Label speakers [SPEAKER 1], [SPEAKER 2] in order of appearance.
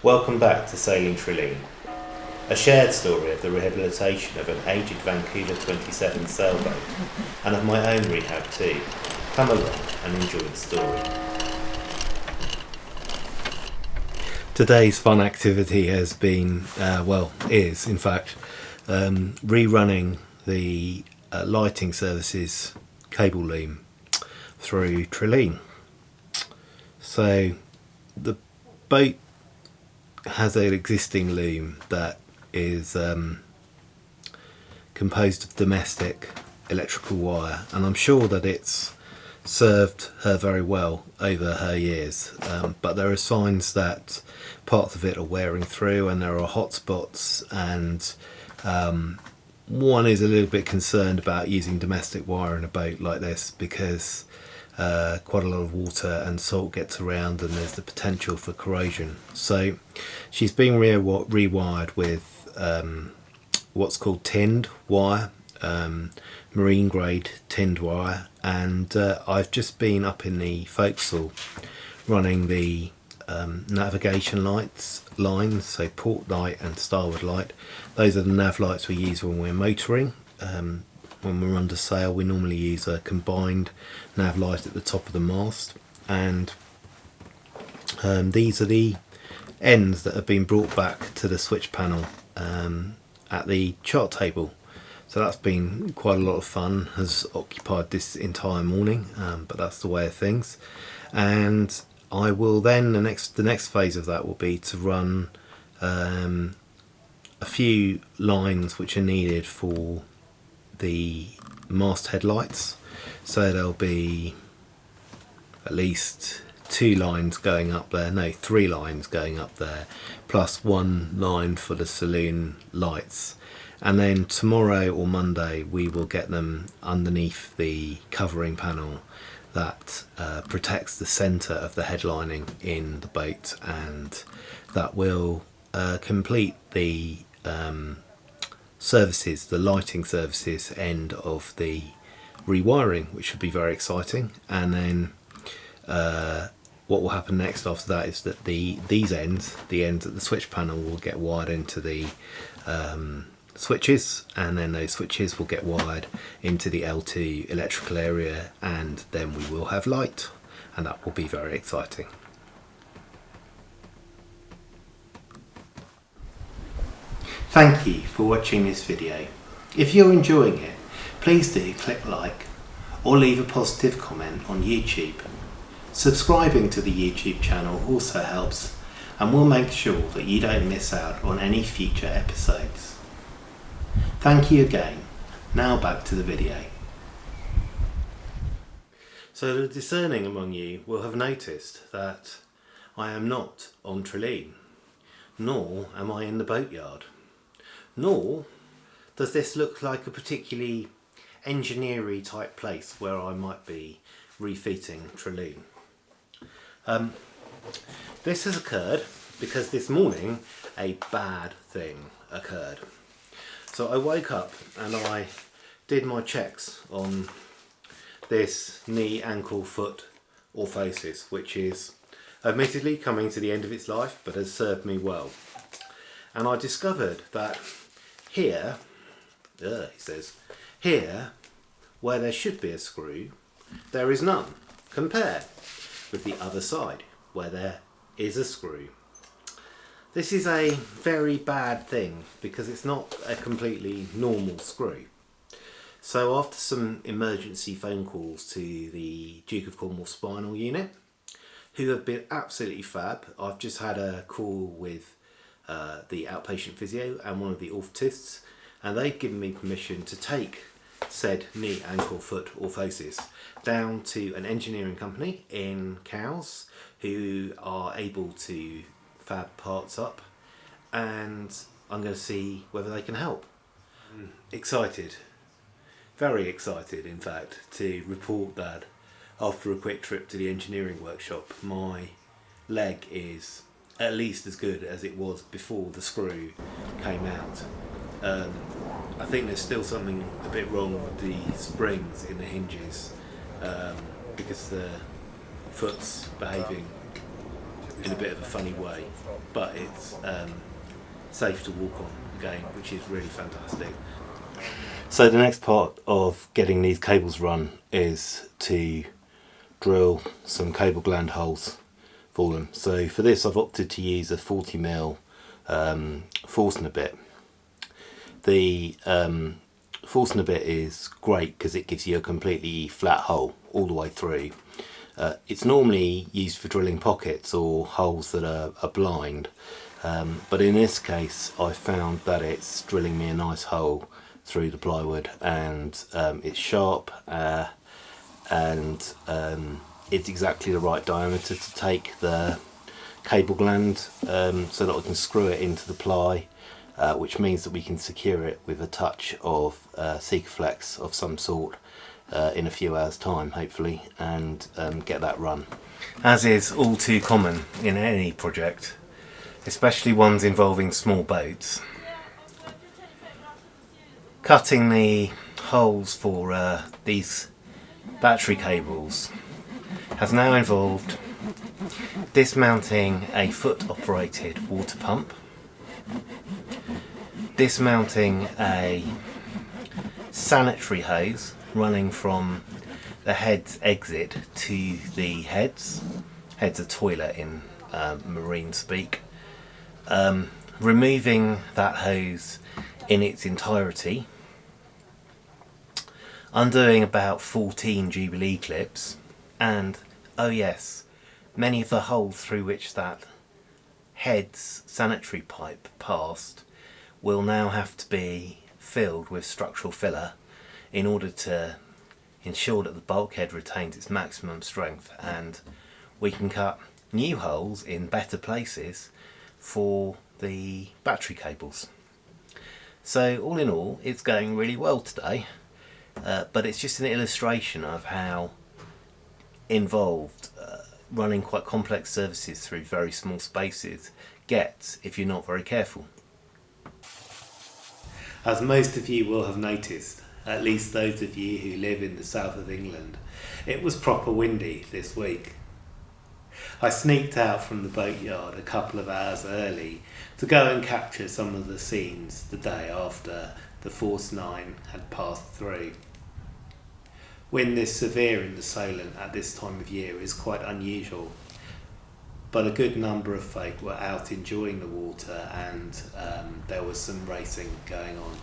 [SPEAKER 1] Welcome back to Sailing Trilleen, a shared story of the rehabilitation of an aged Vancouver 27 sailboat and of my own rehab too. Come along and enjoy the story. Today's fun activity has been, is in fact, rerunning the lighting services cable loom through Trilleen. So the boat has an existing loom that is composed of domestic electrical wire, and I'm sure that it's served her very well over her years, but there are signs that parts of it are wearing through and there are hot spots, and one is a little bit concerned about using domestic wire in a boat like this because quite a lot of water and salt gets around and there's the potential for corrosion. So she's being rewired with what's called tinned wire, marine grade tinned wire, and I've just been up in the forecastle running the navigation lines, so port light and starboard light. Those are the nav lights we use when we're motoring. When we're under sail, we normally use a combined nav light at the top of the mast, and these are the ends that have been brought back to the switch panel at the chart table. So that's been quite a lot of fun, has occupied this entire morning, but that's the way of things. And I will then, the next phase of that will be to run a few lines which are needed for the mast headlights. So there'll be at least 3 lines going up there, plus 1 line for the saloon lights. And then tomorrow or Monday we will get them underneath the covering panel that protects the centre of the headlining in the boat, and that will complete the services, the lighting services end of the rewiring, which should be very exciting. And then what will happen next after that is that the ends at the switch panel will get wired into the switches, and then those switches will get wired into the L2 electrical area, and then we will have light, and that will be very exciting. Thank you for watching this video. If you're enjoying it, please do click like or leave a positive comment on YouTube. Subscribing to the YouTube channel also helps, and will make sure that you don't miss out on any future episodes. Thank you again. Now back to the video. So the discerning among you will have noticed that I am not on Trilleen, nor am I in the boatyard. Nor does this look like a particularly engineering type place where I might be refitting Trilleen. This has occurred because this morning a bad thing occurred. So I woke up and I did my checks on this knee, ankle, foot orthosis, which is admittedly coming to the end of its life but has served me well. And I discovered that here, here, where there should be a screw, there is none, compared with the other side, where there is a screw. This is a very bad thing because it's not a completely normal screw. So after some emergency phone calls to the Duke of Cornwall Spinal Unit, who have been absolutely fab, I've just had a call with the outpatient physio and one of the orthotists, and they've given me permission to take said knee, ankle, foot orthosis down to an engineering company in Cowes who are able to fab parts up, and I'm going to see whether they can help. Excited, very excited in fact, to report that after a quick trip to the engineering workshop my leg is at least as good as it was before the screw came out. I think there's still something a bit wrong with the springs in the hinges, because the foot's behaving in a bit of a funny way, but it's safe to walk on again, which is really fantastic. So the next part of getting these cables run is to drill some cable gland holes for them. So for this I've opted to use a 40mm Forstner bit. The Forstner bit is great because it gives you a completely flat hole all the way through. It's normally used for drilling pockets or holes that are blind, but in this case I found that it's drilling me a nice hole through the plywood, and it's sharp and it's exactly the right diameter to take the cable gland so that I can screw it into the ply, which means that we can secure it with a touch of Sikaflex of some sort in a few hours time hopefully, and get that run. As is all too common in any project, especially ones involving small boats, cutting the holes for these battery cables has now involved dismounting a foot operated water pump, dismounting a sanitary hose running from the head's exit to the head's a toilet in marine speak, removing that hose in its entirety, undoing about 14 Jubilee clips, and oh yes, many of the holes through which that head's sanitary pipe passed will now have to be filled with structural filler in order to ensure that the bulkhead retains its maximum strength, and we can cut new holes in better places for the battery cables. So all in all, it's going really well today, but it's just an illustration of how involved running quite complex services through very small spaces gets if you're not very careful. As most of you will have noticed, at least those of you who live in the south of England, it was proper windy this week. I sneaked out from the boatyard a couple of hours early to go and capture some of the scenes the day after the Force 9 had passed through. Wind this severe in the Solent at this time of year is quite unusual, but a good number of folk were out enjoying the water, and there was some racing going on.